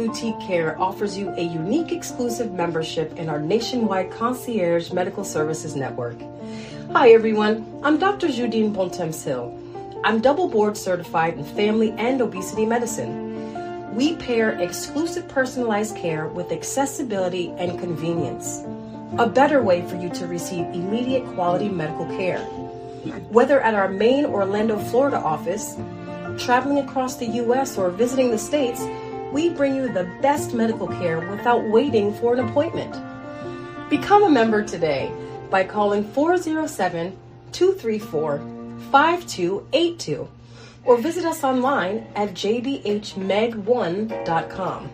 Boutique Care offers you a unique exclusive membership in our nationwide concierge medical services network. Hi everyone, I'm Dr. Judine Bontemps-Hill. I'm double board certified in family and obesity medicine. We pair exclusive personalized care with accessibility and convenience. A better way for you to receive immediate quality medical care. Whether at our main Orlando, Florida office, traveling across the U.S. or visiting the States, we bring you the best medical care without waiting for an appointment. Become a member today by calling 407-234-5282 or visit us online at jdhmeg1.com.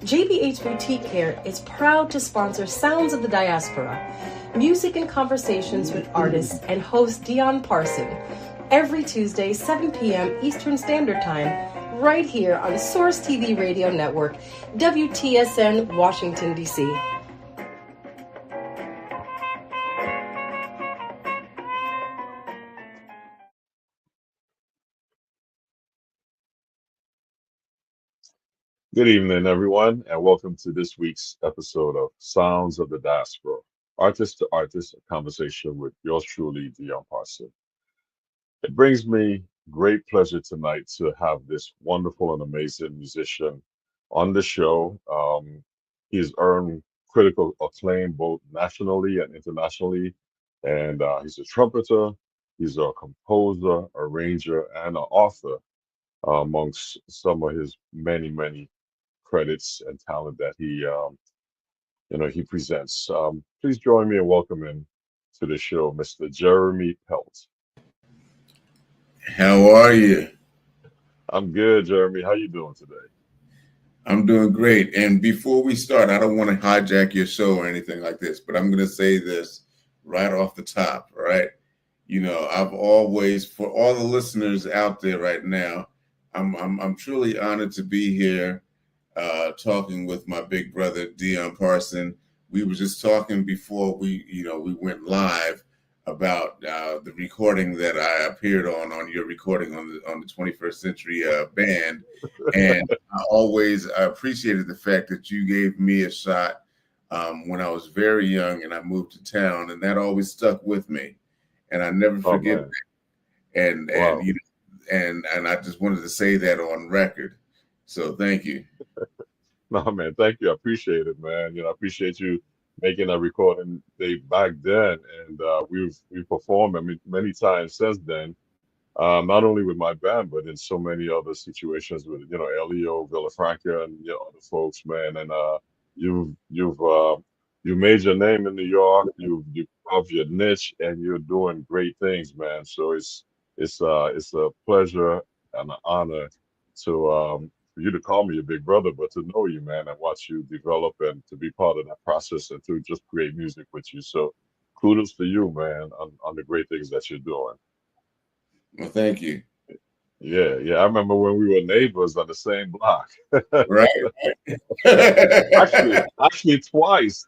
JBH Boutique Care is proud to sponsor Sounds of the Diaspora, music and conversations with artists, and host Dion Parson every Tuesday, 7 p.m. Eastern Standard Time, right here on Source TV Radio Network, WTSN, Washington, D.C. Good evening, everyone, and welcome to this week's episode of Sounds of the Diaspora, artist to artist, a conversation with yours truly, Dion Parson. It brings me great pleasure tonight to have this wonderful and amazing musician on the show. He's earned critical acclaim both nationally and internationally, and he's a trumpeter, he's a composer, arranger, and an author, amongst some of his many credits and talent that he presents. Please join me in welcoming to the show, Mr. Jeremy Pelt. How are you? I'm good, Jeremy. How you doing today? I'm doing great. And before we start, I don't want to hijack your show or anything like this, but I'm going to say this right off the top, all right? You know, I've always, for all the listeners out there right now, I'm truly honored to be here talking with my big brother, Dion Parson. We were just talking before we went live about the recording that I appeared on your recording on the 21st Century Band. And I appreciated the fact that you gave me a shot when I was very young and I moved to town, and that always stuck with me. And I never forget that. And wow. And I just wanted to say that on record. So thank you. No, man, thank you. I appreciate it, man. I appreciate you making that recording back then, and we've performed many times since then. Not only with my band, but in so many other situations with Elio Villafranca and other folks, man. And you've made your name in New York. You carved your niche, and you're doing great things, man. So it's a pleasure and an honor to for you to call me your big brother, but to know you, man, and watch you develop and to be part of that process and to just create music with you. So kudos to you, man, on the great things that you're doing. Well, thank you. Yeah. I remember when we were neighbors on the same block. Right. actually twice,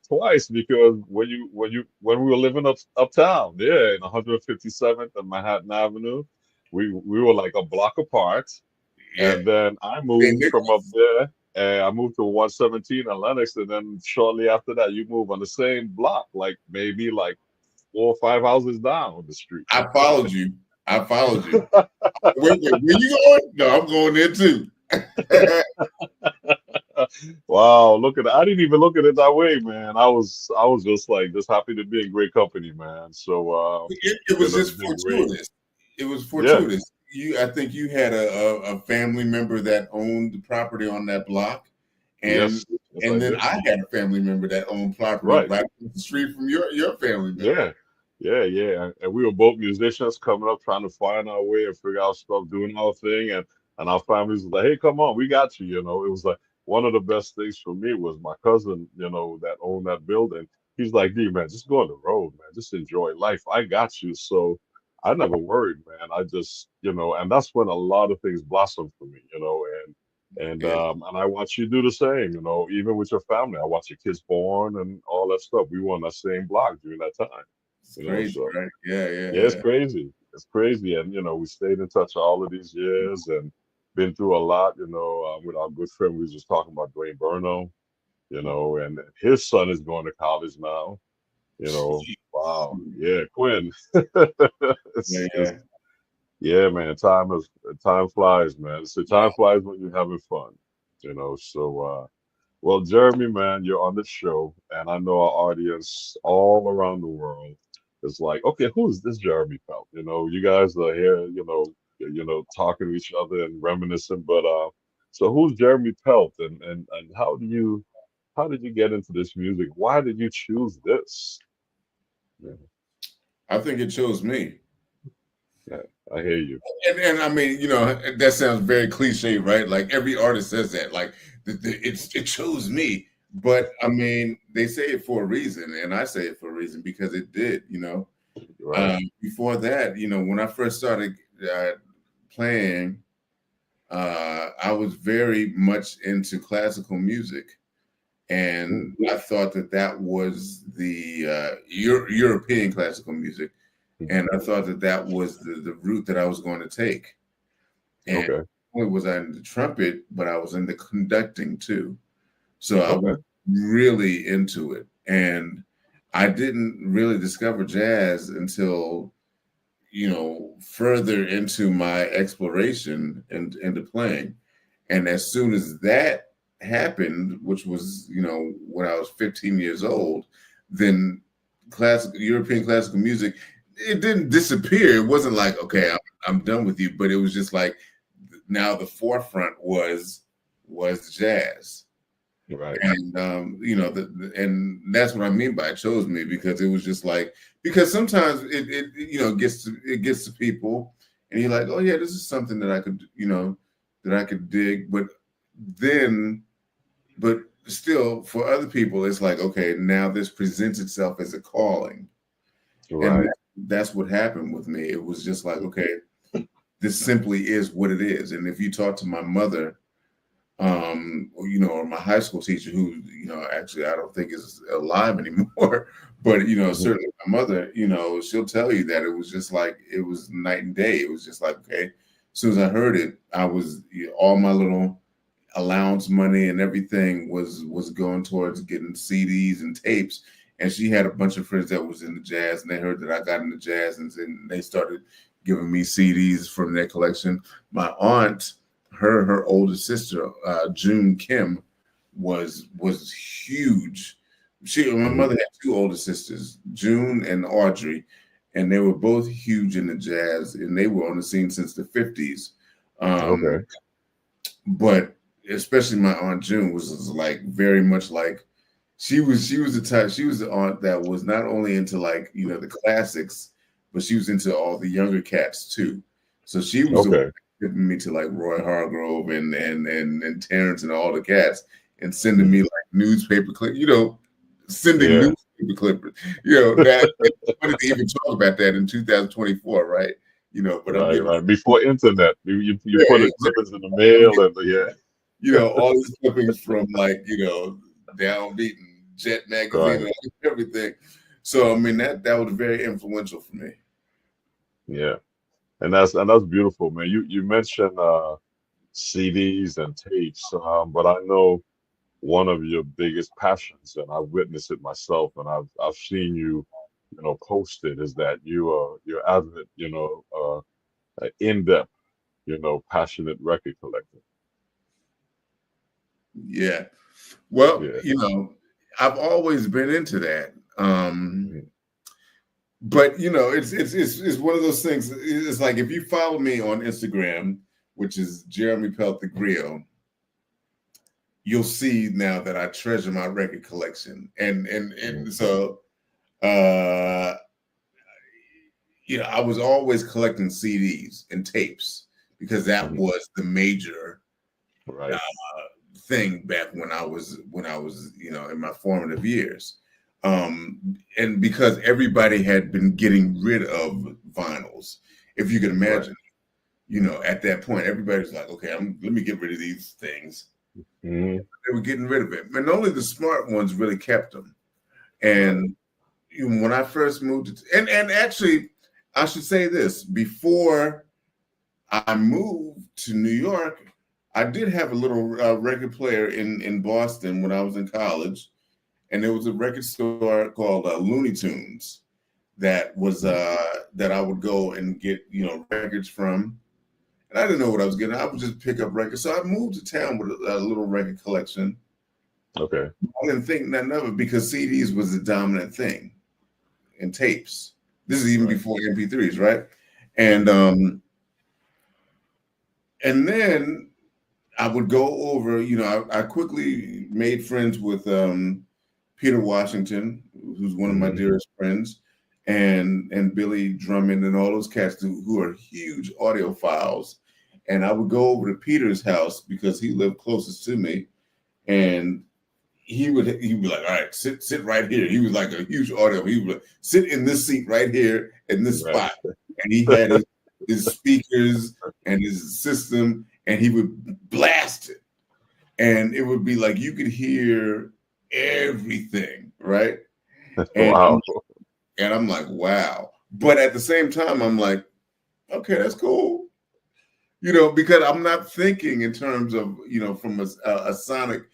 because when we were living uptown, in 157th and Manhattan Avenue, we were like a block apart. Yeah. And then I moved from up there, and I moved to 117 in Lenox, and then shortly after that, you moved on the same block, like maybe like 4 or 5 houses down the street. I followed you. Wait, where you going? No, I'm going there too. Wow, look at that. I didn't even look at it that way, man. I was just happy to be in great company, man. So it was just fortuitous. It was fortuitous. Yeah. I think you had a family member that owned the property on that block, and then I had a family member that owned property right across the street from your family member. Yeah. And we were both musicians coming up, trying to find our way and figure out stuff, doing our thing, and our families was like, "Hey, come on, we got you." It was like one of the best things for me was my cousin, that owned that building. He's like, "D, man, just go on the road, man. Just enjoy life. I got you." So I never worried, man. I just, and that's when a lot of things blossomed for me, and I watch you do the same, even with your family. I watch your kids born and all that stuff. We were on that same block during that time. It's crazy, right? Yeah. It's crazy. It's crazy. And, we stayed in touch all of these years, and been through a lot, with our good friend. We was just talking about Dwayne Burno, and his son is going to college now. Wow, yeah, Quinn. Yeah. Yeah, man. Time flies, man. So time flies when you're having fun. Well, Jeremy, man, you're on the show, and I know our audience all around the world is like, okay, who's this Jeremy Pelt? You guys are here, talking to each other and reminiscing. But so who's Jeremy Pelt, and how did you get into this music? Why did you choose this? Yeah, I think it chose me. yeah, I hear you. And I mean, that sounds very cliche, right? Like every artist says that, like it chose me. But I mean, they say it for a reason, and I say it for a reason because it did. Right. Before that, when I first started playing, I was very much into classical music, and I thought that was the European classical music. And I thought that was the route that I was going to take. And Okay. not only was I in the trumpet, but I was in the conducting too. So I was really into it. And I didn't really discover jazz until, further into my exploration and into playing. And as soon as that happened, which was, when I was 15 years old, then European classical music, it didn't disappear. It wasn't like, okay, I'm done with you, but it was just like now the forefront was jazz, Right. and and that's what I mean by it chose me, because it was just like, because sometimes it gets to people, and you're like, oh yeah, this is something that I could dig, but still for other people it's like, okay, now this presents itself as a calling. Right. And that's what happened with me. It was just like, okay, this simply is what it is. And if you talk to my mother, or my high school teacher, who, actually I don't think is alive anymore, but, certainly my mother, she'll tell you that it was just like, it was night and day. It was just like, okay, as soon as I heard it, I was, all my little allowance money and everything was going towards getting CDs and tapes. And she had a bunch of friends that was into jazz, and they heard that I got into jazz, and they started giving me CDs from their collection. My aunt, her older sister, June Kim, was huge. My mother had two older sisters, June and Audrey, and they were both huge into jazz, and they were on the scene since the 50s. Okay. But especially my Aunt June was like very much like, she was the aunt that was not only into like, the classics, but she was into all the younger cats too. So she was giving me to like Roy Hargrove and Terrence and all the cats, and sending me like newspaper clip, sending newspaper clippers. That it's funny to even talk about that in 2024, right? But right. Before internet, you put it clippings in the mail, and all these clippings from like, Downbeat and Jet magazine and everything. So I mean that was very influential for me. Yeah, and that's beautiful, man. You mentioned CDs and tapes, but I know one of your biggest passions, and I've witnessed it myself, and I've seen you, post it, is that you're avid, in-depth, passionate record collector. Yeah. Well, I've always been into that. But it's one of those things. It's like, if you follow me on Instagram, which is Jeremy Pelt the Griot, you'll see now that I treasure my record collection. And so I was always collecting CDs and tapes, because that was the major thing back when I was in my formative years. And because everybody had been getting rid of vinyls, if you can imagine, at that point, everybody's like, okay, let me get rid of these things. They were getting rid of it, and only the smart ones really kept them. And when I first moved to, and actually, I should say this, before I moved to New York. I did have a little record player in Boston when I was in college, and there was a record store called Looney Tunes that was that I would go and get records from, and I didn't know what I was getting. I would just pick up records. So I moved to town with a little record collection. Okay. I didn't think nothing of it because CDs was the dominant thing, and tapes. This is even before MP3s, right? And then I would go over, I quickly made friends with Peter Washington, who's one of my dearest friends, and Billy Drummond and all those cats who are huge audiophiles. And I would go over to Peter's house because he lived closest to me, and he'd be like, all right, sit right here. He was like a huge audio. He would sit in this seat right here in this spot. And he had his speakers and his system, and he would blast it. And it would be like you could hear everything, right? And, wow. And I'm like, wow. But at the same time, I'm like, okay, that's cool. Because I'm not thinking in terms of, from a sonic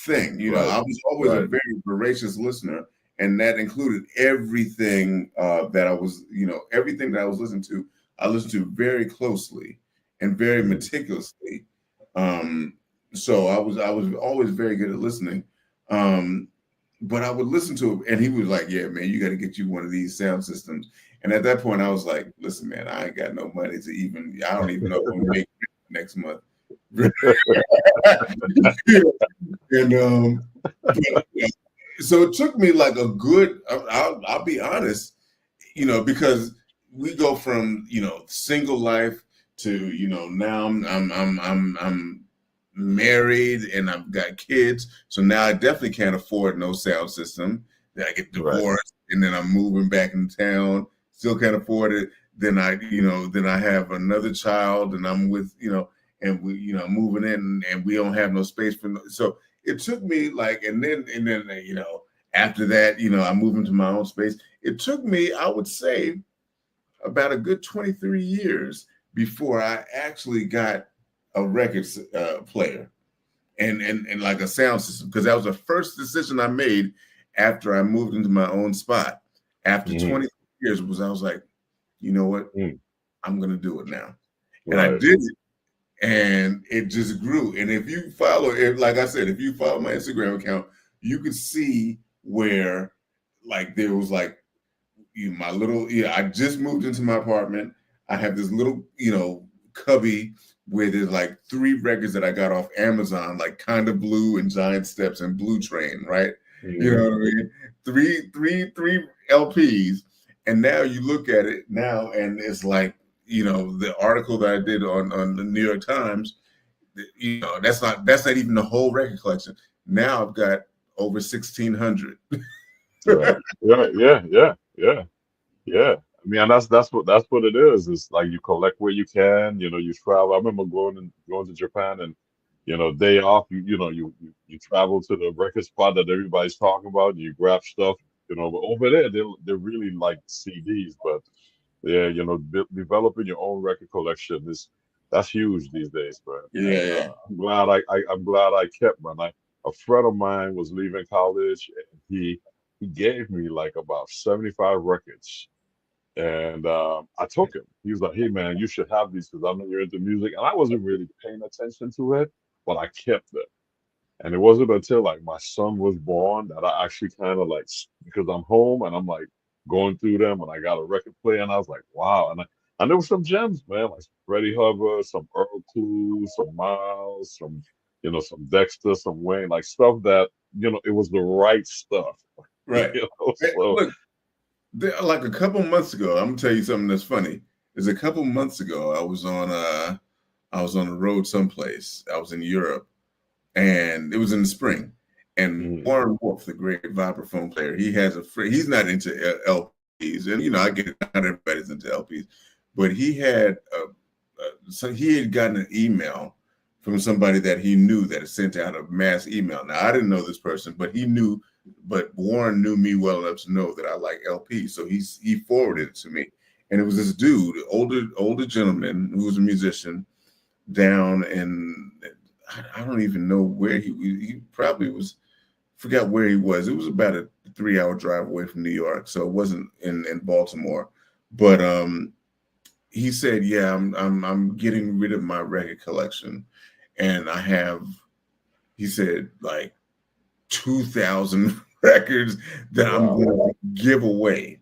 thing. I was always a very voracious listener, and that included everything that I was, everything that I was listening to, I listened to very closely and very meticulously. So I was always very good at listening. But I would listen to him, and he was like, yeah, man, you got to get you one of these sound systems. And at that point, I was like, listen, man, I ain't got no money I don't even know if I'm make next month. And so it took me like a good, I'll be honest, because we go from, single life to, now I'm married and I've got kids. So now I definitely can't afford no sound system. Then I get divorced and then I'm moving back in town, still can't afford it. Then I have another child and I'm with, and we, moving in and we don't have no space for, so it took me like, and then, after that, I moved into my own space. It took me, I would say, about a good 23 years before I actually got a record player and like a sound system, because that was the first decision I made after I moved into my own spot. After 20 years I was like, you know what? I'm going to do it now. And I did it. And it just grew. And if you follow it, like I said, if you follow my Instagram account, you could see where like there was like my little, I just moved into my apartment. I have this little, cubby where there's like 3 records that I got off Amazon, like Kinda Blue and Giant Steps and Blue Train, right? You know what I mean? Three LPs. And now you look at it now and it's like, the article that I did on the New York Times, that's not even the whole record collection. Now I've got over 1,600. Yeah. I mean, that's what it is. It's like you collect where you can. You travel. I remember going to Japan, and day off, you travel to the record spot that everybody's talking about. And you grab stuff. But over there, they really like CDs, but yeah, developing your own record collection that's huge these days, man. Yeah. I'm glad I kept, man. A friend of mine was leaving college, and he gave me like about 75 records, and I took him. He was like, "Hey, man, you should have these because I know you're into music," and I wasn't really paying attention to it, but I kept them. And it wasn't until like my son was born that I actually kind of like, because I'm home and I'm like going through them and I got a record player and I was like, wow. And there were some gems, man, like Freddie Hubbard, some Earl Clues, some Miles, some Dexter, some Wayne, like stuff that, it was the right stuff. Right. So, look, like a couple months ago, I'm gonna tell you something that's funny. Is a couple months ago, I was on the road someplace. I was in Europe. And it was in the spring. And Warren Wolf, the great vibraphone player, he has he's not into LPs. And, I get it, not everybody's into LPs. But he had gotten an email from somebody that he knew that had sent out a mass email. Now, I didn't know this person, but Warren knew me well enough to know that I like LPs. So he forwarded it to me. and it was this dude, older gentleman who was a musician down in, I don't even know where he probably was, forgot where he was. It was about a 3-hour drive away from New York, so it wasn't in Baltimore. But he said, "Yeah, I'm getting rid of my record collection, and I have," he said, like 2,000 records that I'm going to give away.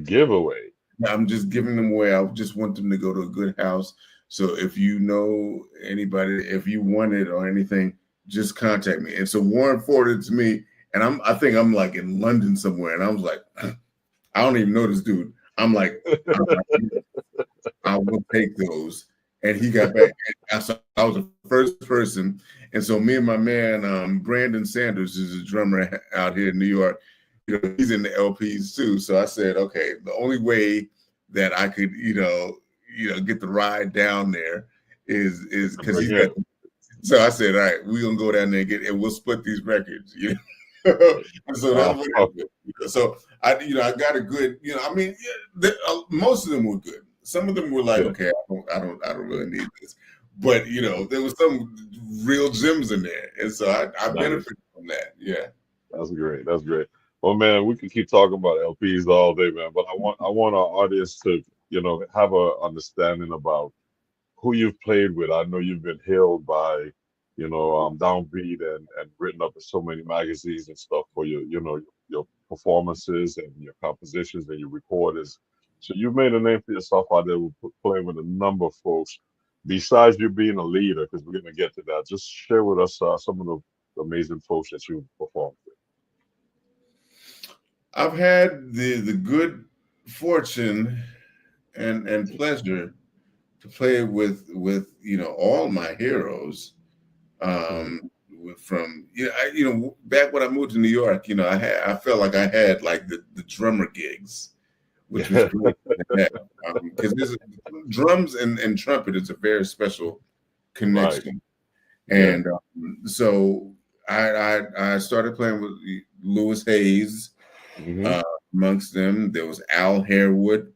Give away. I'm just giving them away. I just want them to go to a good house. So if you know anybody, if you want it or anything, just contact me. And so Warren forwarded it to me, and I think I'm like in London somewhere, and I was like, I don't even know this dude. I'm like I will take those. And he got back. I was the first person. And so me and my man, Brandon Sanders, is a drummer out here in New York. You know, he's in the LPs too. So I said, okay, the only way that I could, get the ride down there is because he's got. So I said, all right, we're gonna go down there and we'll split these records. You know? So that's what happened. So I got a good, most of them were good. Some of them were like, okay, I don't really need this, but there was some real gems in there, and so I benefited from that. Yeah, that's great. That's great. Well, man, we could keep talking about LPs all day, man. But I want our audience to have a understanding about who you've played with. I know you've been hailed by Downbeat and written up in so many magazines and stuff for your performances and your compositions and your recordings. So you've made a name for yourself out there. We're playing with a number of folks. Besides you being a leader, because we're going to get to that, just share with us some of the amazing folks that you've performed with. I've had the good fortune and pleasure to play with all my heroes. From back when I moved to New York, I felt like I had like the drummer gigs, which was great because drums and trumpet is a very special connection. Right. And so I started playing with Louis Hayes. Amongst them, there was Al Harewood.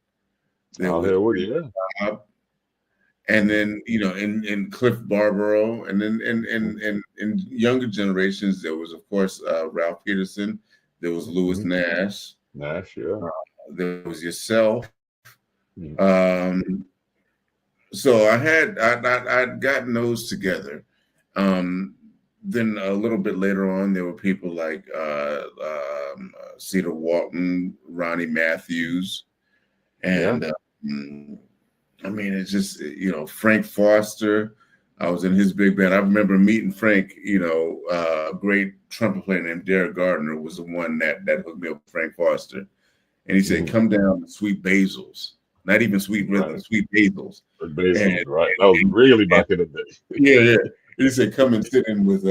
And then in Cliff Barbaro, and then in younger generations, there was of course Ralph Peterson. There was Louis Nash. There was yourself. So I'd gotten those together. Then a little bit later on, there were people like Cedar Walton, Ronnie Matthews, and I mean, it's just Frank Foster. I was in his big band. I remember meeting Frank. A great trumpet player named Derek Gardner was the one that hooked me up with Frank Foster. And he said, "Come down to Sweet Basil's, not even Sweet Rhythm, Sweet Basil's." Right, that was really back in the day. Yeah. He said, "Come and sit in with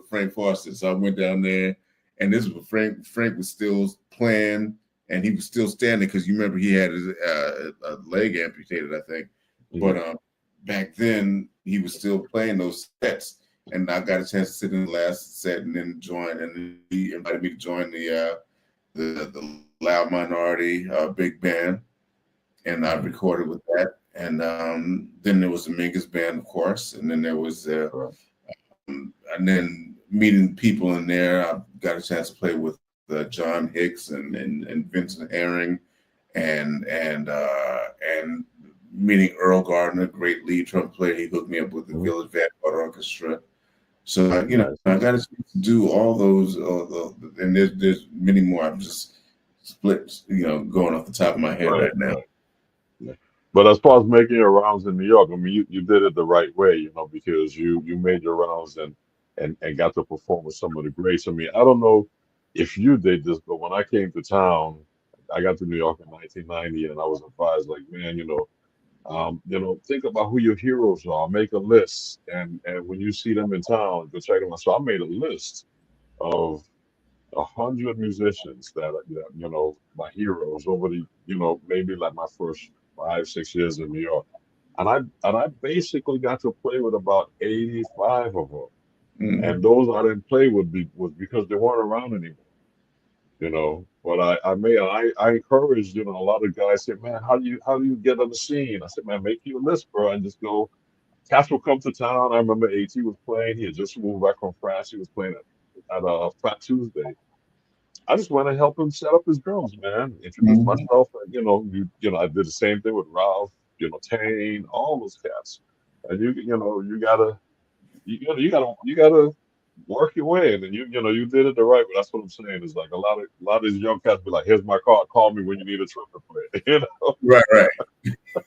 Frank Foster." So I went down there, and this was Frank was still playing, and he was still standing because you remember he had his a leg amputated, I think. But back then he was still playing those sets, and I got a chance to sit in the last set and then join. And he invited me to join the Loud Minority Big Band, and I recorded with that. And then there was the Mingus Band, of course, and then there was and then meeting people in there. I got a chance to play with John Hicks and Vincent Herring, and meeting Earl Gardner, great lead trumpet player. He hooked me up with the Village Vanguard Orchestra. So I got a chance to do all those, and there's many more. I'm just split, going off the top of my head right now. Yeah. But as far as making your rounds in New York, I mean, you did it the right way, because you made your rounds and got to perform with some of the greats. I mean, I don't know if you did this, but when I came to town, I got to New York in 1990, and I was advised, like, man, think about who your heroes are, make a list, and when you see them in town, go check them out. So I made a list of 100 musicians that my heroes over the maybe like my first 5-6 years in New York, and I basically got to play with about 85 of them, and those I didn't play with was because they weren't around anymore. you know. But I encourage, you know, a lot of guys say, man, how do you get on the scene? I said, man, make you a list, bro, and just go. Cats will come to town. I remember AT was playing. He had just moved back from France. He was playing at Fat Tuesday. I just went and helped him set up his drums, man. Introduced Mhm. myself, and you know, I did the same thing with Ralph, you know, Tane, all those cats. And you know, you gotta work your way in, and you know, you did it the right way. That's what I'm saying. Is like a lot of these young cats be like, "Here's my card. Call me when you need a trumpet player." You know, Right, right.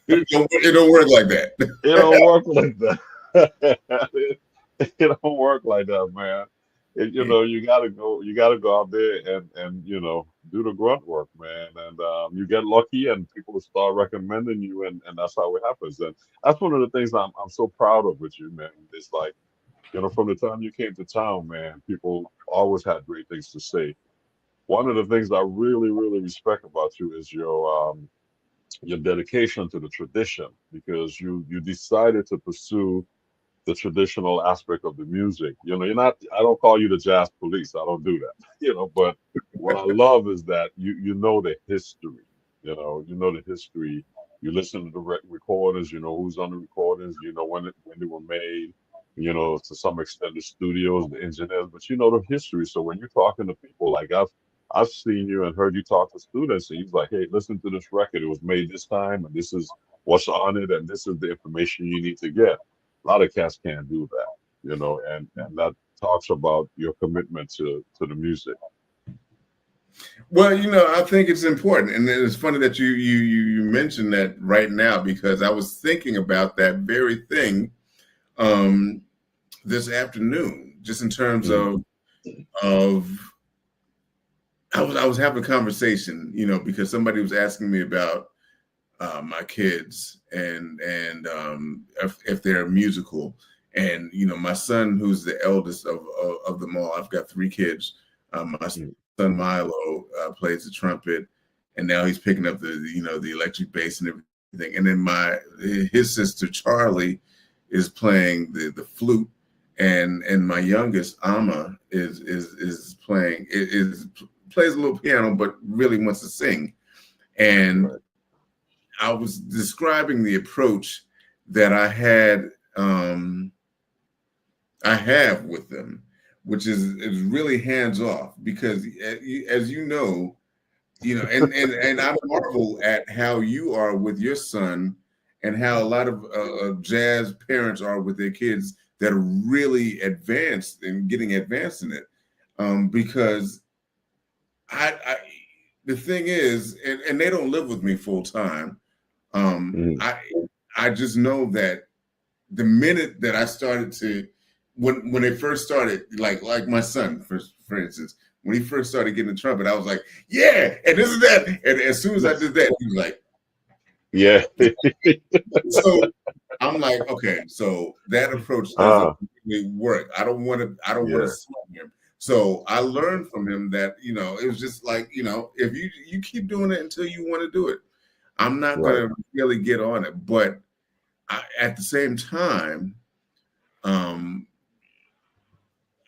It don't work like that. it don't work like that. It don't work like that, man. You know, you gotta go out there and you know, do the grunt work, man. And you get lucky, and people will start recommending you, and that's how it happens. And that's one of the things I'm so proud of with you, man. It's like, you know, from the time you came to town, man, people always had great things to say. One of the things I really, really respect about you is your dedication to the tradition, because you decided to pursue the traditional aspect of the music. You know, you're not. I don't call you the jazz police. I don't do that. You know, but what I love is that you know the history. You know the history. You listen to the recordings. You know who's on the recordings. You know when they were made. You know, to some extent the studios, the engineers, but you know the history. So when you're talking to people, like I've seen you and heard you talk to students, and he's like, hey, listen to this record. It was made this time, and this is what's on it, and this is the information you need to get. A lot of cats can't do that, you know, and that talks about your commitment to the music. Well, you know, I think it's important, and it's funny that you mentioned that right now, because I was thinking about that very thing um, this afternoon, just in terms Mm, of I was having a conversation, you know, because somebody was asking me about my kids and if they're musical, and you know, my son, who's the eldest of them all. I've got three kids. My mm, son Milo plays the trumpet, and now he's picking up the electric bass and everything. And then his sister Charli is playing the flute, and my youngest Amma is playing is plays a little piano, but really wants to sing. And right. I was describing the approach that I have with them, which is really hands off, because as you know, and I marvel at how you are with your son, and how a lot of jazz parents are with their kids that are really advanced and getting advanced in it, because I the thing is, and they don't live with me full time. Um, Mm, I I just know that the minute that I started to, when they first started, like my son, for instance, when he first started getting the trumpet, I was like, yeah, and this is that. And as soon as I did that, he was like, yeah. so I'm like, okay, so that approach doesn't Ah, really work. I don't want to yeah. slow him. So I learned from him that, you know, it was just like, you know, if you keep doing it until you want to do it, I'm not Right. gonna really get on it. But at the same time, um,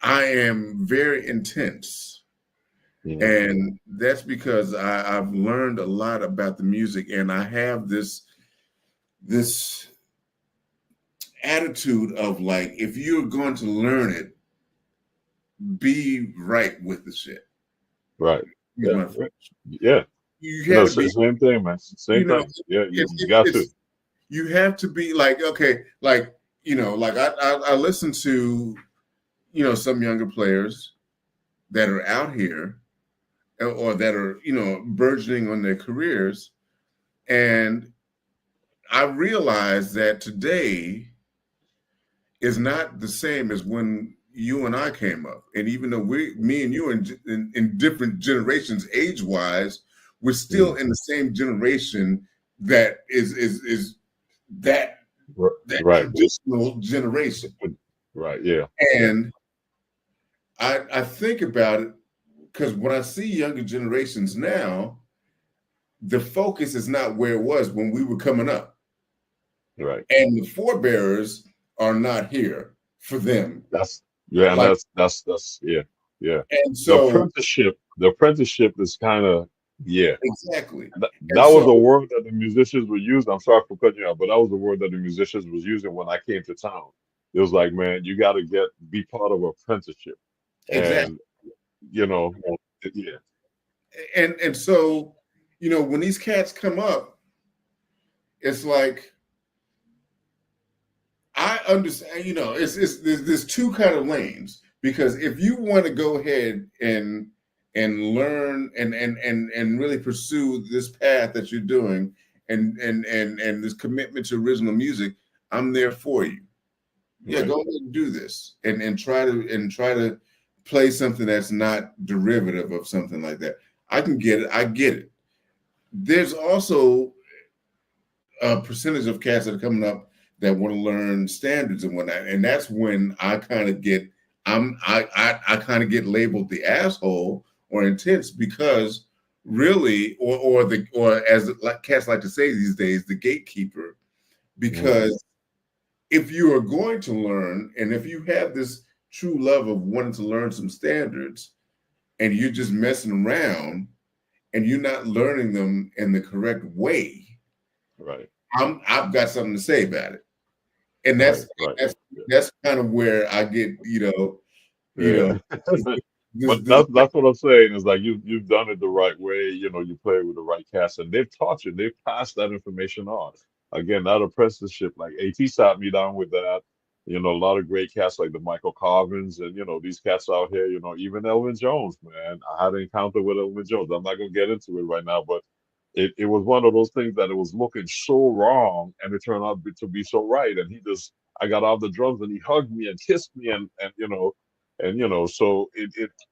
I am very intense. Mm, And that's because I've learned a lot about the music, and I have this attitude of, like, if you're going to learn it, be right with the shit. right. Excuse Yeah. my Right. French. Yeah. You You have know, to be, same thing, man. Same you know, thing. Yeah. You got to. it's you have to be like, okay, like, you know, like I listen to, you know, some younger players that are out here, or that are, you know, burgeoning on their careers, and I realize that today is not the same as when you and I came up. And even though me and you, in different generations, age wise, we're still Mm, in the same generation that is that that right. traditional generation. Right. Yeah. Yeah. And I think about it, because when I see younger generations now, the focus is not where it was when we were coming up, Right. and the forebearers are not here for them. That's yeah, and Like, that's yeah, yeah. and The so apprenticeship. the apprenticeship is kind of, yeah. Exactly. That was a word that the musicians were using. I'm sorry for cutting you out, but that was the word that the musicians was using when I came to town. It was like, man, you got to be part of apprenticeship, Exactly. and you know, yeah. And so, you know, when these cats come up, it's like, I understand, you know, there's two kind of lanes, because if you want to go ahead and learn and really pursue this path that you're doing, and this commitment to original music, I'm there for you. Yeah, Right. go ahead and do this, and try to play something that's not derivative of something like that. I can get it. I get it. There's also a percentage of cats that are coming up that want to learn standards and whatnot, and that's when I kind of get I kind of get labeled the asshole or intense, because really, or as like cats like to say these days, the gatekeeper, because if you are going to learn, and if you have this true love of wanting to learn some standards, and you're just messing around and you're not learning them in the correct way, right, I've got something to say about it. And that's kind of where I get, But that's what I'm saying, is like you've done it the right way. You know, you play with the right cast, and they've taught you, they've passed that information on. Again, that apprenticeship, like AT sat me down with that. You know, a lot of great cats like the Michael Carvins, and you know, these cats out here. You know, even Elvin Jones, man. I had an encounter with Elvin Jones. I'm not gonna get into it right now, but it was one of those things that it was looking so wrong, and it turned out to be so right. And I got off the drums, and he hugged me and kissed me, and so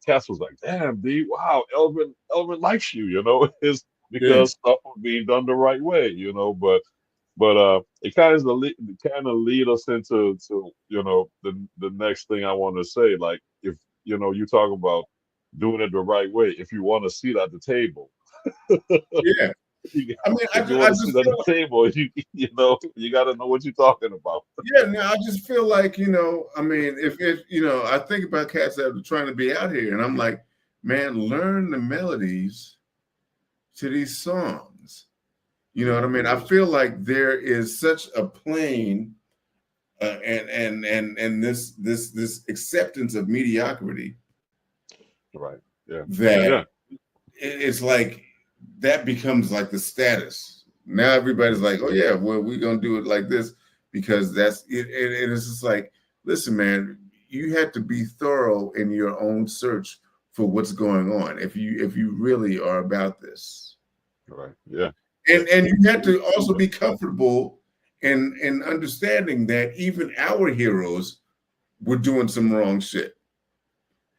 Cass was like, "Damn, D, wow, Elvin likes you," it's because stuff was being done the right way, But it kind of lead us into the next thing I want to say. Like, if you talk about doing it the right way, if you want to sit at the table, yeah. I mean, if you want to sit at the table, you got to know what you're talking about. Yeah, now I just feel like, I mean, if I think about cats that are trying to be out here, and I'm like, man, learn the melodies to these songs. You know what I mean? I feel like there is such a plain and this acceptance of mediocrity, right? Yeah. That it's like that becomes like the status. Now everybody's like, oh yeah, well, we're gonna do it like this because that's it. And it's just like, listen, man, you have to be thorough in your own search for what's going on if you really are about this. Right. Yeah. And you have to also be comfortable in understanding that even our heroes were doing some wrong shit.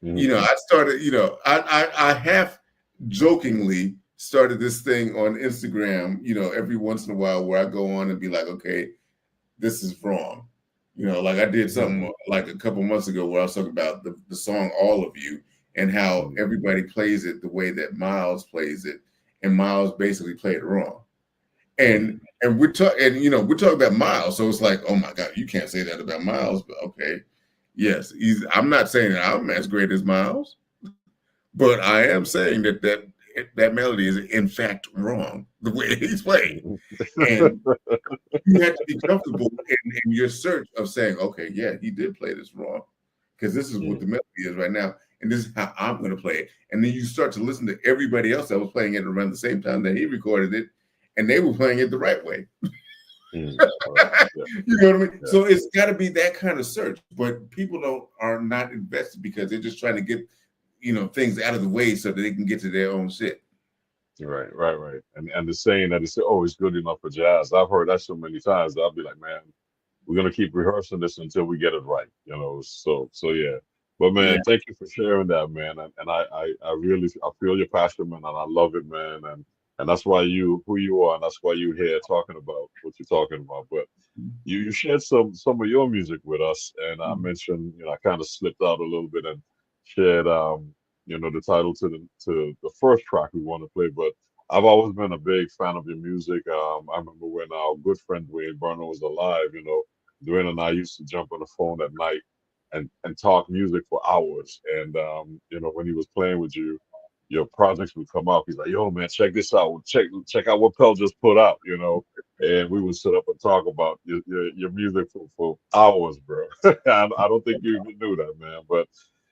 Mm-hmm. I started, I half jokingly started this thing on Instagram, every once in a while, where I go on and be like, okay, this is wrong. Like I did something like a couple months ago where I was talking about the song All of You and how everybody plays it the way that Miles plays it, and Miles basically played it wrong. And we're talking about Miles, so it's like, oh my God, you can't say that about Miles, but okay. Yes, I'm not saying that I'm as great as Miles, but I am saying that melody is in fact wrong the way he's playing. And you have to be comfortable in your search of saying, okay, yeah, he did play this wrong, because this is what the melody is right now, and this is how I'm going to play it. And then you start to listen to everybody else that was playing it around the same time that he recorded it, and they were playing it the right way. You know what I mean? Yeah. So it's got to be that kind of search, but people are not invested because they're just trying to get things out of the way so that they can get to their own shit. Right. And the saying that it's good enough for jazz. I've heard that so many times that I'll be like, man, we're gonna keep rehearsing this until we get it right. So yeah. But man, thank you for sharing that, man. And I really feel your passion, man, and I love it, man. And that's why who you are, and that's why you're here talking about what you're talking about. But you shared some of your music with us, and I mentioned, I kind of slipped out a little bit and shared, the title to the first track we want to play. But I've always been a big fan of your music. I remember when our good friend Dwayne Burner was alive. Dwayne and I used to jump on the phone at night and talk music for hours. And when he was playing with you, your projects would come out. He's like, yo, man, check this out. Check out what Pelt just put out, and we would sit up and talk about your music for hours, bro. I don't think you even knew that, man. But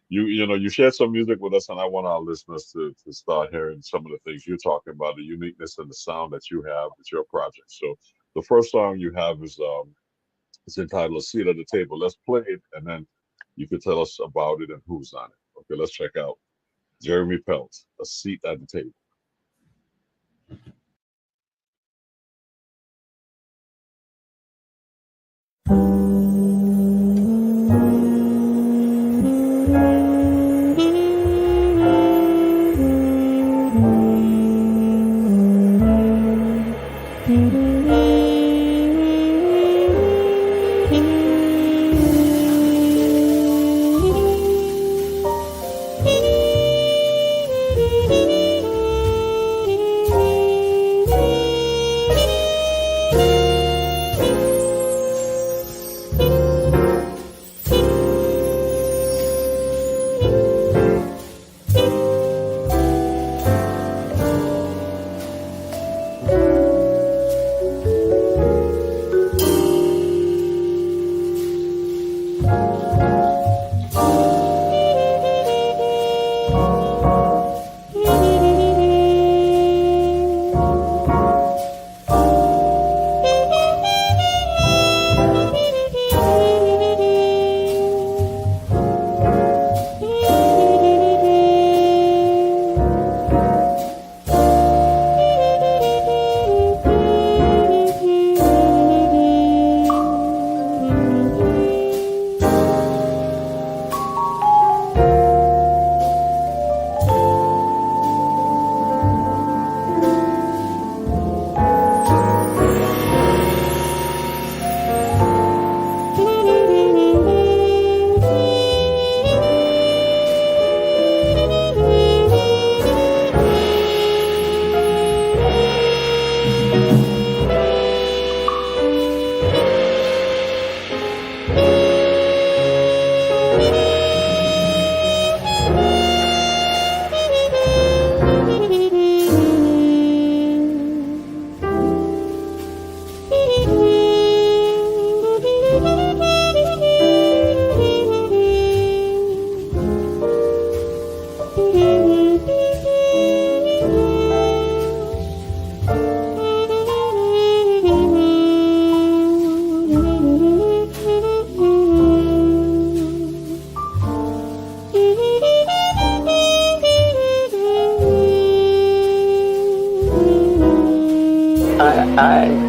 you shared some music with us, and I want our listeners to start hearing some of the things you're talking about, the uniqueness and the sound that you have with your project. So the first song you have is it's entitled "A Seat at the Table." Let's play it, and then you can tell us about it and who's on it. Okay, let's check out Jeremy Pelt, "A Seat at the Table."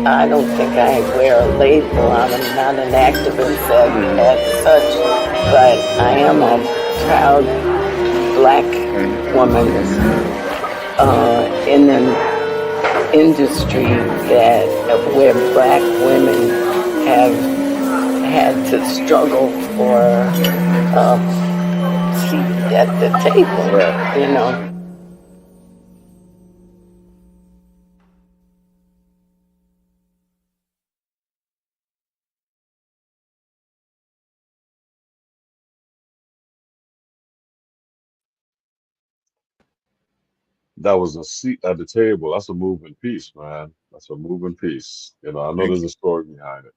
I don't think I wear a label. I'm not an activist as such, but I am a proud black woman in an industry where black women have had to struggle for a seat at the table, That was "A Seat at the Table." That's a moving piece, man. That's a moving piece. I know there's a story behind it.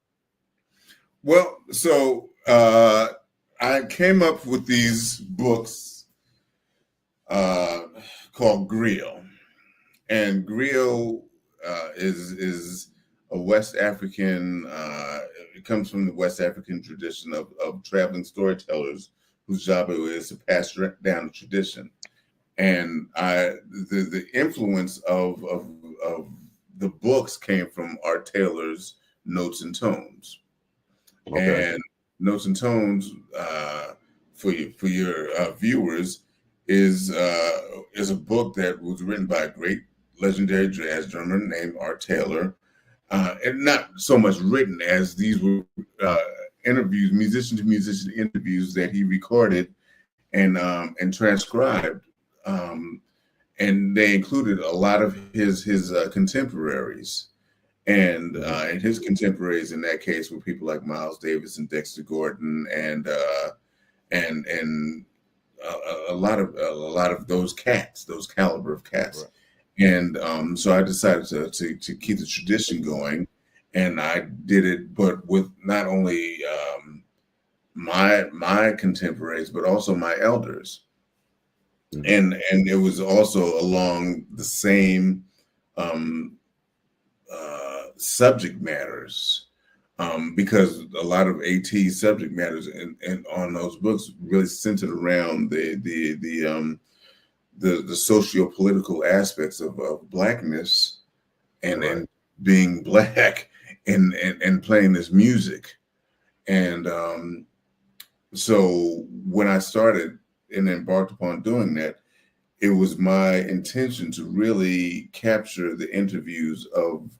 Well, so I came up with these books called Griot, and Griot is a West African. It comes from the West African tradition of traveling storytellers whose job it is to pass down the tradition. And the influence of the books came from Art Taylor's Notes and Tones. Okay. And Notes and Tones for your viewers is a book that was written by a great legendary jazz drummer named Art Taylor, and not so much written as these were interviews, musician to musician interviews that he recorded and transcribed. And they included a lot of his contemporaries, and his contemporaries in that case were people like Miles Davis and Dexter Gordon and a lot of those cats, those caliber of cats. Right. And so I decided to keep the tradition going, and I did it, but with not only my contemporaries, but also my elders. Mm-hmm. And it was also along the same subject matters, because a lot of AT subject matters and on those books really centered around the socio-political aspects of blackness and being black and playing this music. And so when I started and embarked upon doing that, it was my intention to really capture the interviews of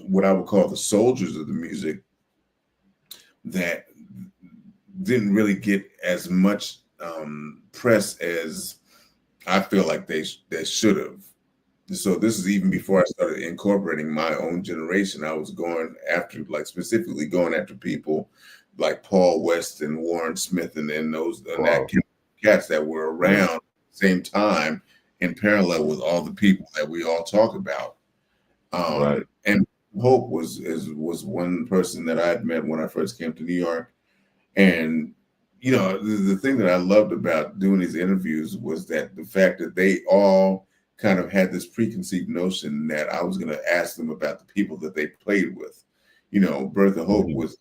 what I would call the soldiers of the music that didn't really get as much press as I feel like they should have. So this is even before I started incorporating my own generation. I was going after, like, specifically going after people like Paul West and Warren Smith and those and that cats that were around at the same time in parallel with all the people that we all talk about. And Hope was one person that I had met when I first came to New York. And you know, the thing that I loved about doing these interviews was that the fact that they all kind of had this preconceived notion that I was going to ask them about the people that they played with. You know, Bertha Hope was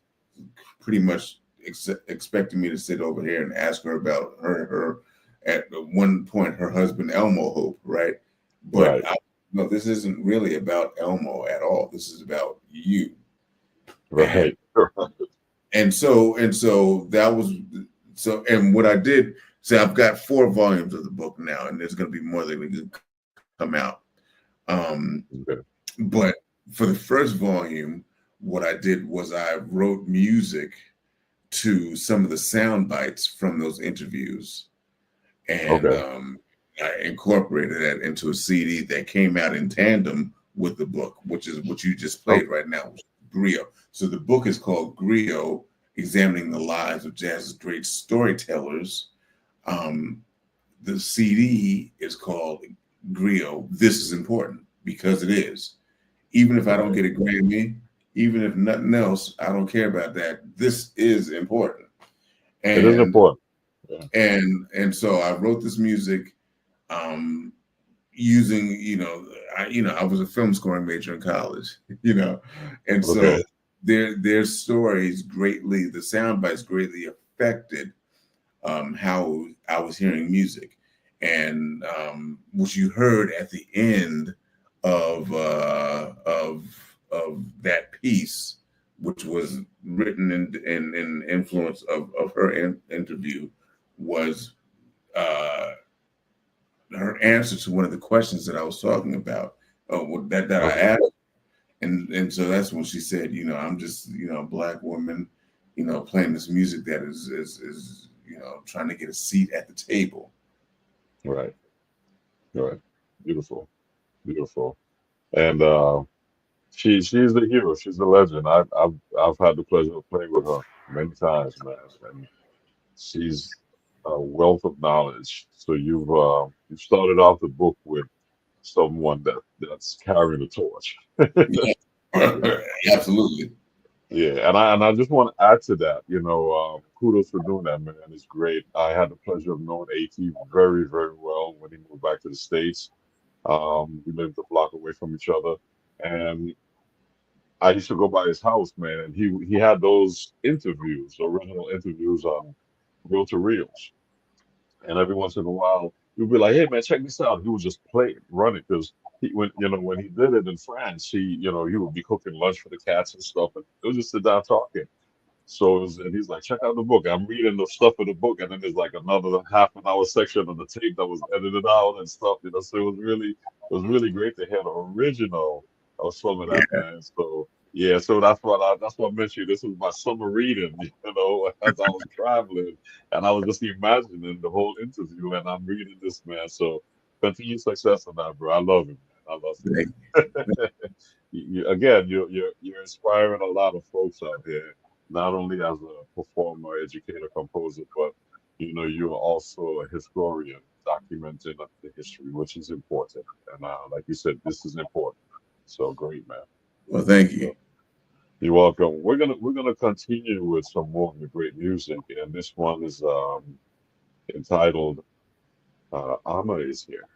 pretty much expecting me to sit over here and ask her about her at one point, her husband, Elmo Hope, right? But no, this isn't really about Elmo at all. This is about you. Right. And so that was so. And what I did, so I've got 4 volumes of the book now, and there's going to be more that can come out. But for the first volume, what I did was I wrote music to some of the sound bites from those interviews, and I incorporated that into a CD that came out in tandem with the book, which is what you just played right now, Griot. So the book is called Griot, Examining the Lives of Jazz's Great Storytellers. The CD is called Griot, This Is Important, because it is. Even if I don't get a Grammy, even if nothing else, I don't care about that. This is important. And, it is important. Yeah. And so I wrote this music using, I was a film scoring major in college, and so their stories greatly, the sound bites greatly affected how I was hearing music, and what you heard at the end of that piece, which was written in influence of her interview, was her answer to one of the questions that I was talking about, that I asked. And so that's when she said, I'm just, a Black woman, playing this music that is trying to get a seat at the table. Right. Beautiful. And she's the hero. She's the legend. I've had the pleasure of playing with her many times, man. And she's a wealth of knowledge. So you've started off the book with someone that's carrying the torch. Absolutely. Yeah, and I just want to add to that. Kudos for doing that, man. It's great. I had the pleasure of knowing AT very, very well when he moved back to the States. We lived a block away from each other, and I used to go by his house, man. And he had those original interviews on reel to reels. And every once in a while, you'd be like, "Hey, man, check this out." He would just run it, because when he did it in France, he would be cooking lunch for the cats and stuff, and it was just sit down talking. So and he's like, "Check out the book." I'm reading the stuff in the book, and then there's like another half an hour section of the tape that was edited out and stuff. So it was really great to hear the original of some of that, man. So yeah, so that's what I mentioned. This was my summer reading, as I was traveling, and I was just imagining the whole interview, and I'm reading this, man. So continue success on that, bro. I love it, man. I love it. Again, you're inspiring a lot of folks out here, not only as a performer, educator, composer, but you're also a historian documenting the history, which is important. And like you said, this is important. So great, man. Well, thank you. You're welcome. We're gonna continue with some more of the great music, and this one is entitled "Amma Is Here."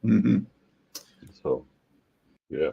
Mm-hmm. So, yeah.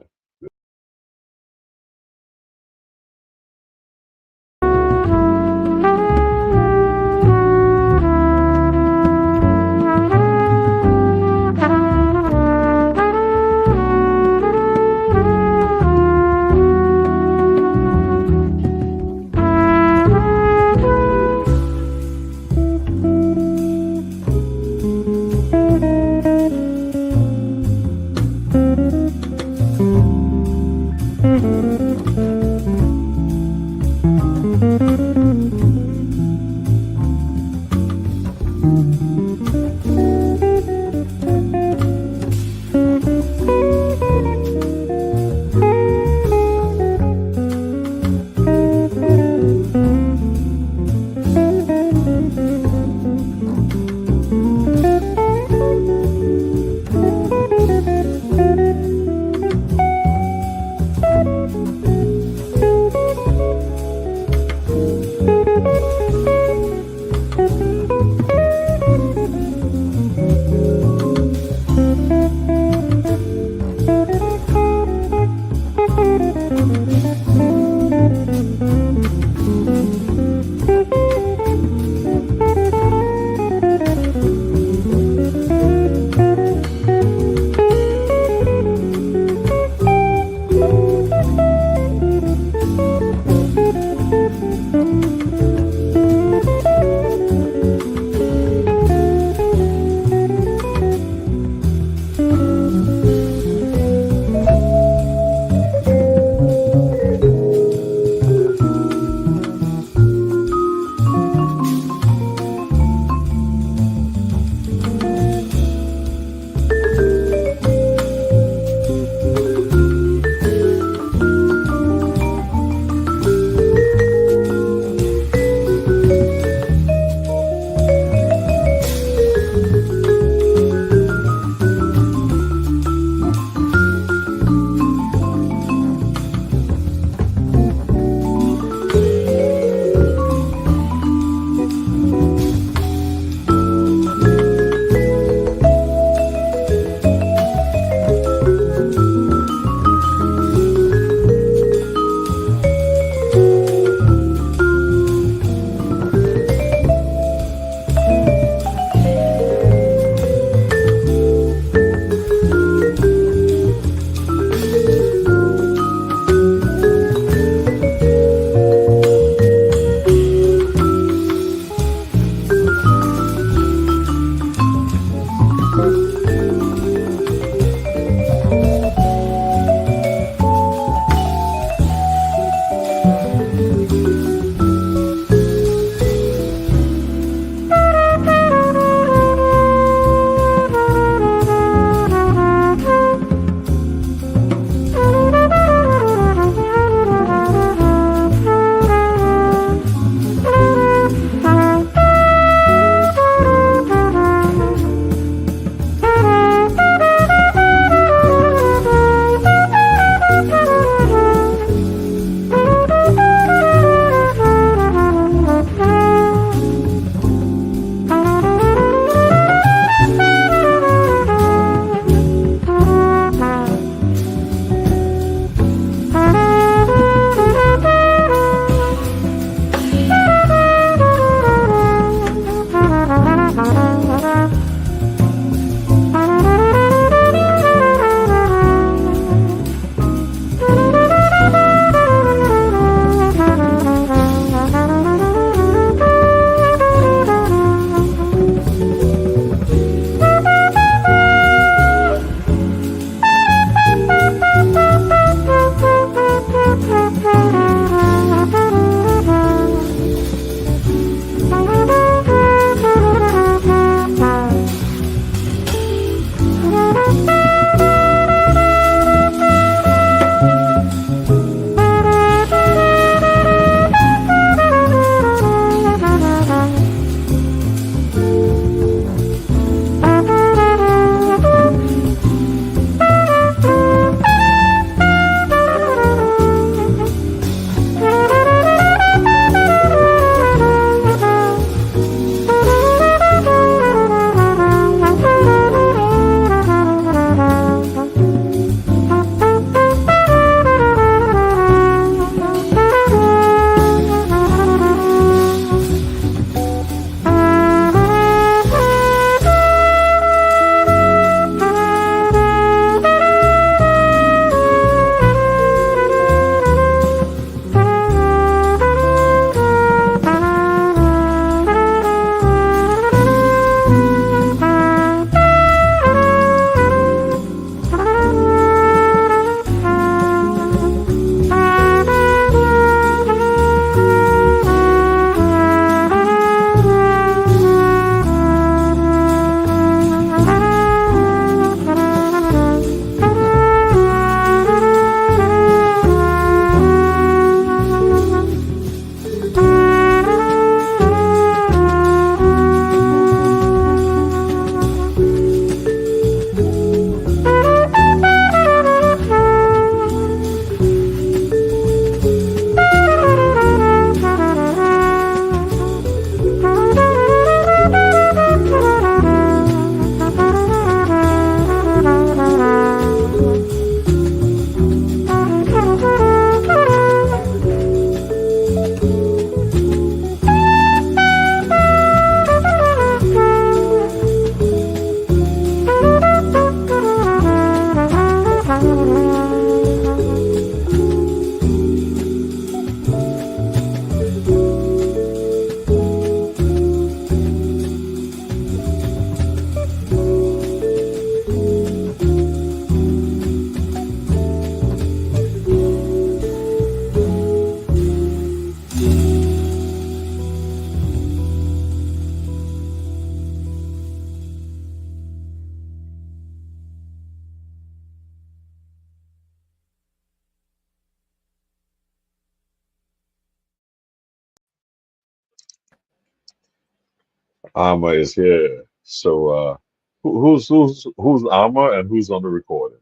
Alma is here. So who's Alma and who's on the recording?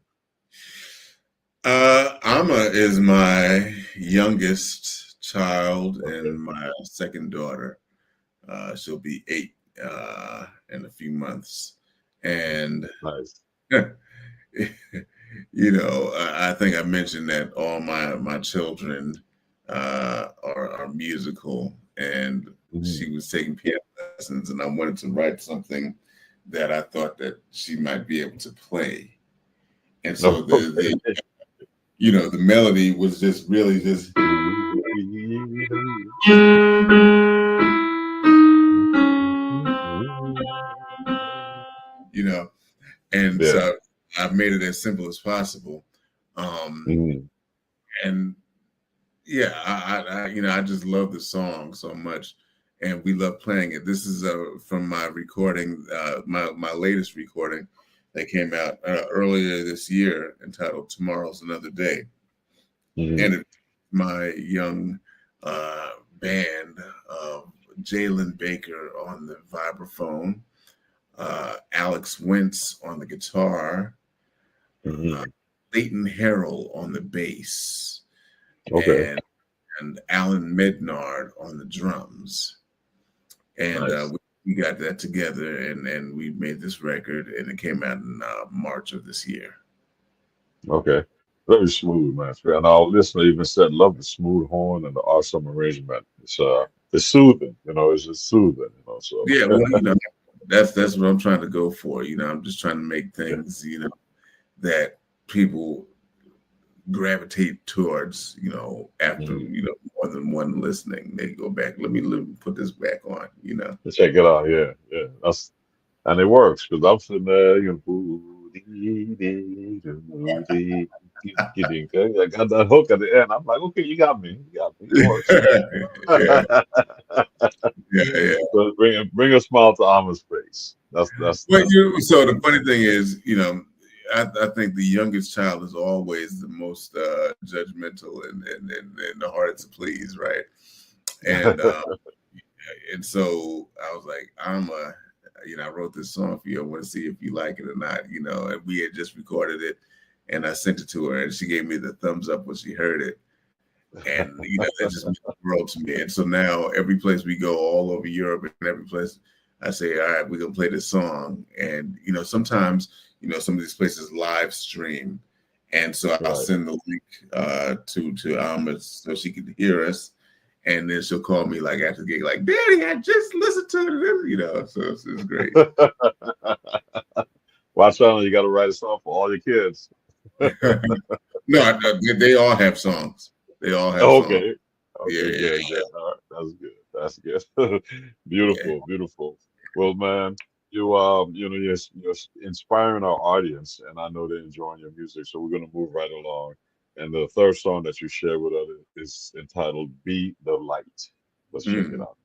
Amma is my youngest child and my second daughter. She'll be 8 in a few months. And Nice. you know, I think I mentioned that all my children are musical, and she was taking piano lessons, and I wanted to write something that I thought that she might be able to play. And so the you know, the melody was just really just you know, and so I've made it as simple as possible. And yeah, I you know, I just love the song so much, and we love playing it. This is from my recording, my latest recording that came out earlier this year, entitled "Tomorrow's Another Day," and it's my young band of Jalen Baker on the vibraphone, Alex Wentz on the guitar, Leighton Harrell on the bass. Okay. And Alan Mednard on the drums. And Nice. We got that together, and we made this record, and it came out in March of this year. Okay. Very smooth, man. And our listener even said, love the smooth horn and the awesome arrangement. It's soothing, you know, it's just soothing, you know. So yeah, well, you know, that's what I'm trying to go for. You know, I'm just trying to make things, you know, that people gravitate towards, you know, after you know, more than one listening. They go back, let me put this back on, you know. check it out, yeah. And it works because I'm sitting there, you know, I got that hook at the end. I'm like, okay, you got me. It works. yeah. So bring a smile to Alma's face. That's So the funny thing is, you know, I think the youngest child is always the most judgmental and the hardest to please, right? And and so I was like, Alma, you know, I wrote this song for you. I want to see if you like it or not, you know. And we had just recorded it, and I sent it to her, and she gave me the thumbs up when she heard it. And you know, that just meant the world to me. And so now every place we go, all over Europe and every place, I say, all right, we're gonna play this song. And you know, sometimes, you know, some of these places live stream, and so I'll send the link to Alma so she can hear us, and then she'll call me like after the gig, like, Daddy, I just listened to it, you know. So it's great. Watch out, you got to write a song for all your kids. No, they all have songs. They all have songs. Okay, Yeah. All right. That's good. Beautiful. Well, man, you know, you're inspiring our audience, and I know they're enjoying your music. So we're gonna move right along. And the third song that you share with us is entitled "Be the Light." Let's check it out.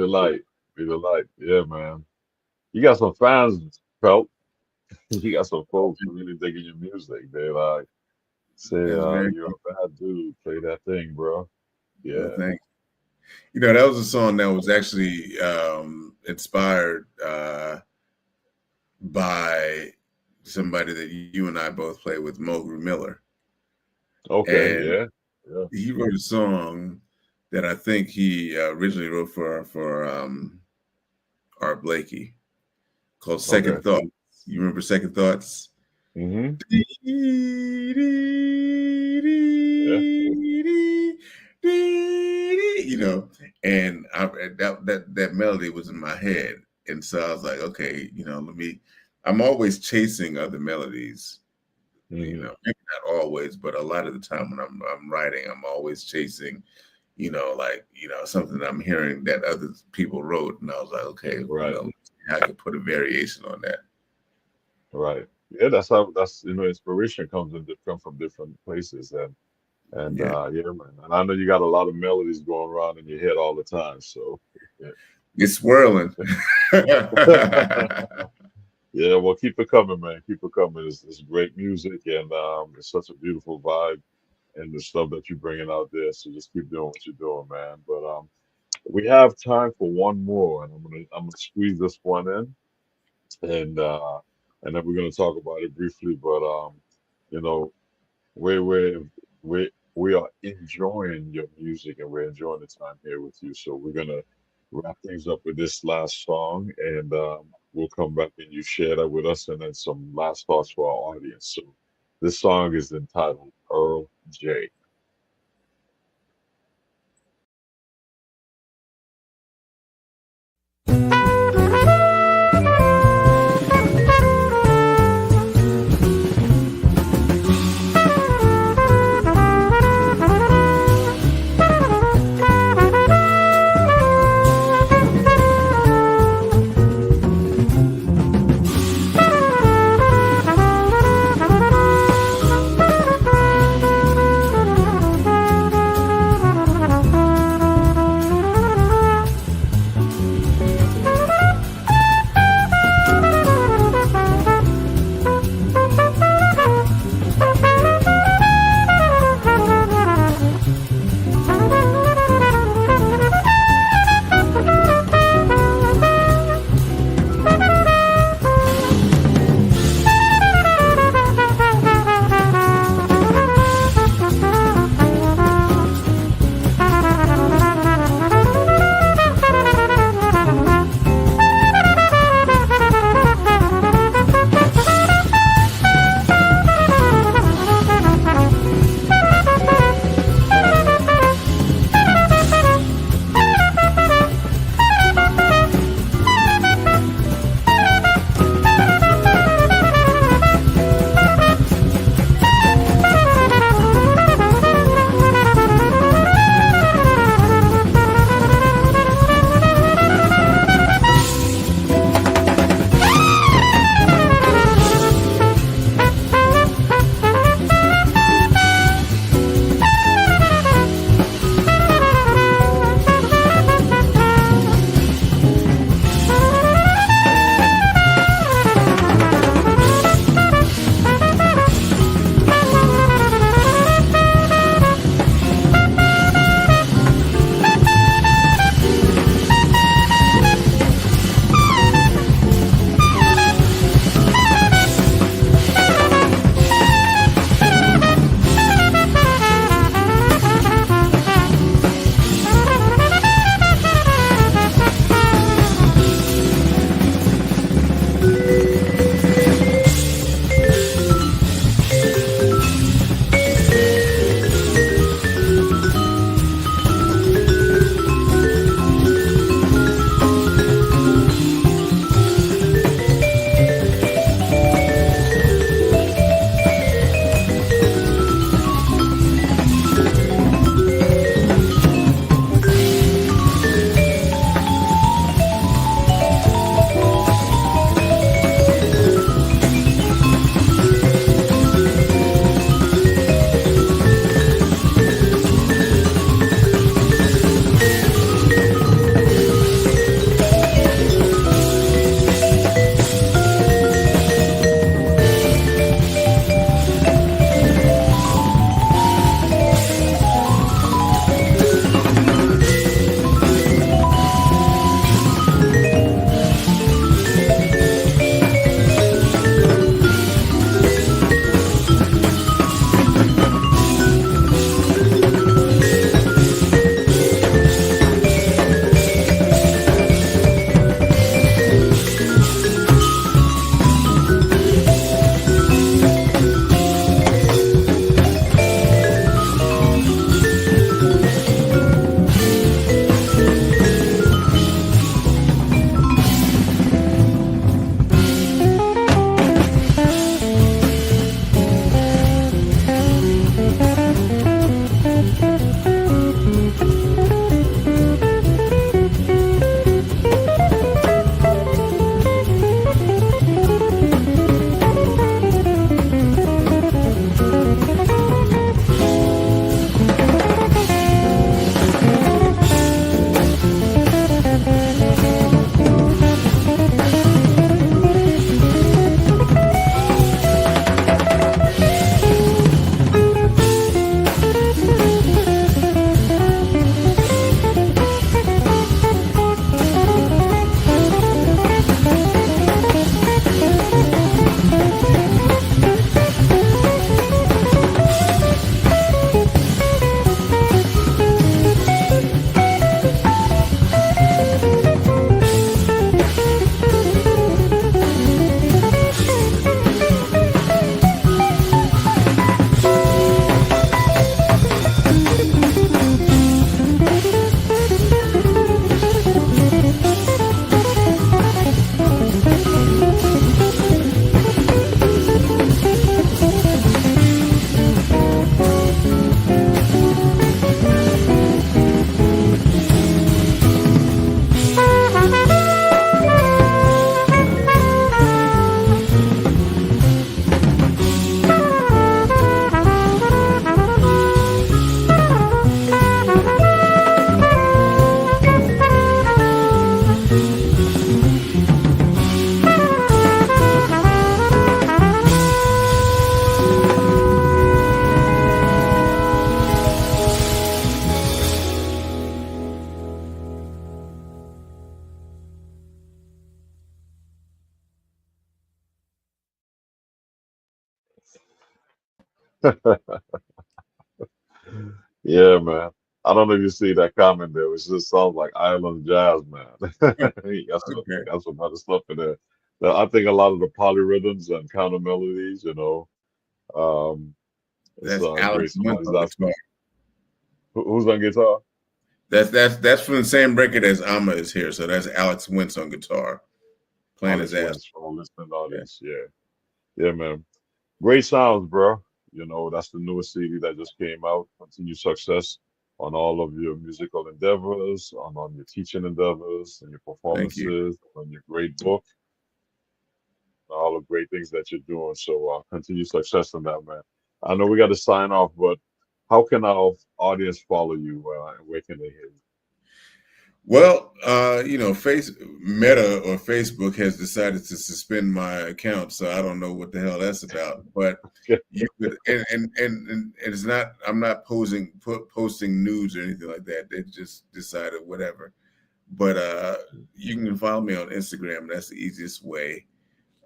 light. Be the light. Yeah, man. You got some fans, Pelt. You got some folks who really digging your music. They like say, you're a bad dude. Play that thing, bro. Yeah. Well, thanks. You know, that was a song that was actually inspired by somebody that you and I both play with, Mulgrew Miller. Okay, and yeah. He wrote a song that I think he originally wrote for Art Blakey called Second Thoughts. You remember Second Thoughts? Mm-hmm. You know, and that melody was in my head, and so I was like, okay, you know, I'm always chasing other melodies. Mm-hmm. You know, maybe not always, but a lot of the time when I'm writing, I'm always chasing, you know, like, you know, something I'm hearing that other people wrote, and I was like, okay, right, you know, I could put a variation on that. Right. Yeah, that's you know, inspiration come from different places, and yeah, man. And I know you got a lot of melodies going around in your head all the time, so yeah. It's swirling. Yeah, well, keep it coming, man. Keep it coming. It's great music, and it's such a beautiful vibe, and the stuff that you're bringing out there. So just keep doing what you're doing, man. But we have time for one more, and I'm gonna squeeze this one in, and then we're gonna talk about it briefly. But you know, we are enjoying your music, and we're enjoying the time here with you. So we're gonna wrap things up with this last song, and we'll come back and you share that with us, and then some last thoughts for our audience. So this song is entitled Earl J. Thank Yeah, man. I don't know if you see that comment there. It just sounds like island jazz, man. Okay. Got some other stuff in there. Now, I think a lot of the polyrhythms and counter melodies, um, it's That's great. Alex Wentz Somebody's on asking guitar. who's on guitar. That's from the same record as Amma is here. So that's Alex Wentz on guitar, playing his Alex ass. Wentz from listening Yeah. audience. Yeah, yeah, man. Great sounds, bro. That's the newest CD that just came out. Continue success on all of your musical endeavors, on your teaching endeavors, and your Thank you. performances, on your great book, all the great things that you're doing. So continue success in that, man. I know we got to sign off, but how can our audience follow you? And where can they hear you? Well, Meta or Facebook has decided to suspend my account, so I don't know what the hell that's about. But you could, and it's not. I'm not posting nudes or anything like that. They just decided whatever. But you can follow me on Instagram. That's the easiest way.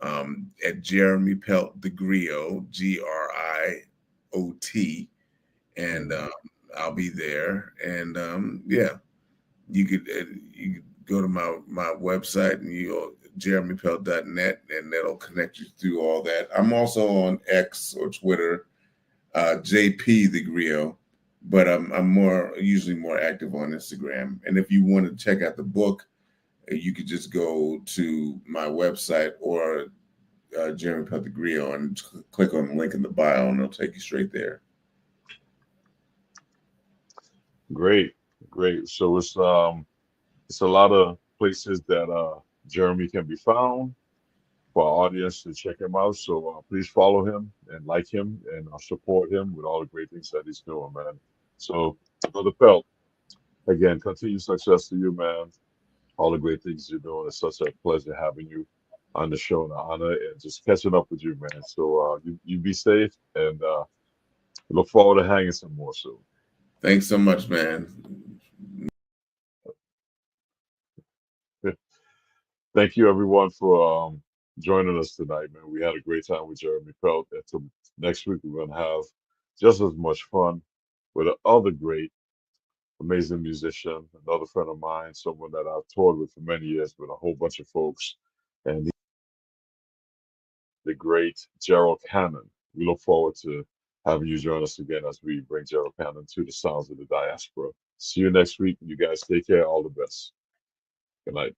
At Jeremy Pelt the Griot, GRIOT, and I'll be there. And yeah. You could go to my website and jeremypelt.net, and that'll connect you through all that. I'm also on X or Twitter, JP the Griot, but I'm usually more active on Instagram. And if you want to check out the book, you could just go to my website or Jeremy Pelt the Griot and click on the link in the bio, and it'll take you straight there. Great. So it's a lot of places that Jeremy can be found for our audience to check him out. So please follow him and like him and support him with all the great things that he's doing, man. So Brother Pelt, again, continued success to you, man. All the great things you're doing. It's such a pleasure having you on the show, and an honor, and just catching up with you, man. So you be safe, and look forward to hanging some more soon. Thanks so much, man. Thank you, everyone, for joining us tonight, man. We had a great time with Jeremy Pelt. Until next week, we're going to have just as much fun with another great, amazing musician, another friend of mine, someone that I've toured with for many years with a whole bunch of folks, and the great Gerald Cannon. We look forward to having you join us again as we bring Gerald Cannon to the sounds of the diaspora. See you next week. You guys take care. All the best. Good night.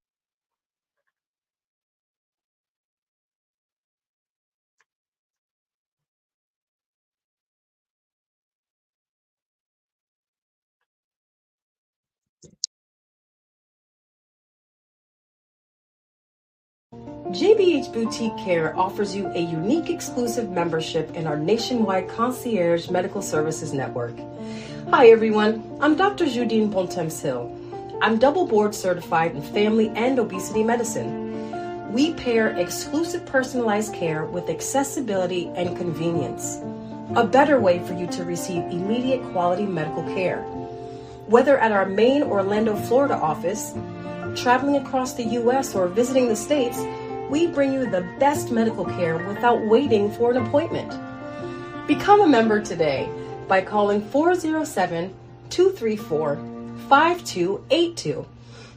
JBH Boutique Care offers you a unique exclusive membership in our nationwide concierge medical services network. Hi everyone, I'm Dr. Judine Bontemps-Hill. I'm double board certified in family and obesity medicine. We pair exclusive personalized care with accessibility and convenience. A better way for you to receive immediate quality medical care. Whether at our main Orlando, Florida office, traveling across the U.S. or visiting the States, we bring you the best medical care without waiting for an appointment. Become a member today by calling 407-234-5282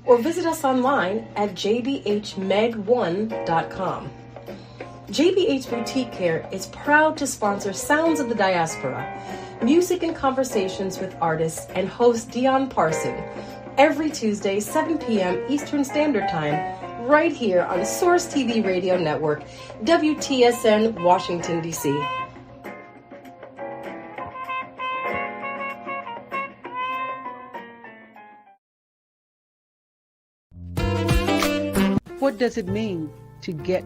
or visit us online at jbhmeg1.com. JBH Boutique Care is proud to sponsor Sounds of the Diaspora, music and conversations with artists, and host Dion Parson every Tuesday, 7 p.m. Eastern Standard Time, right here on Source TV Radio Network, WTSN, Washington, D.C. What does it mean to get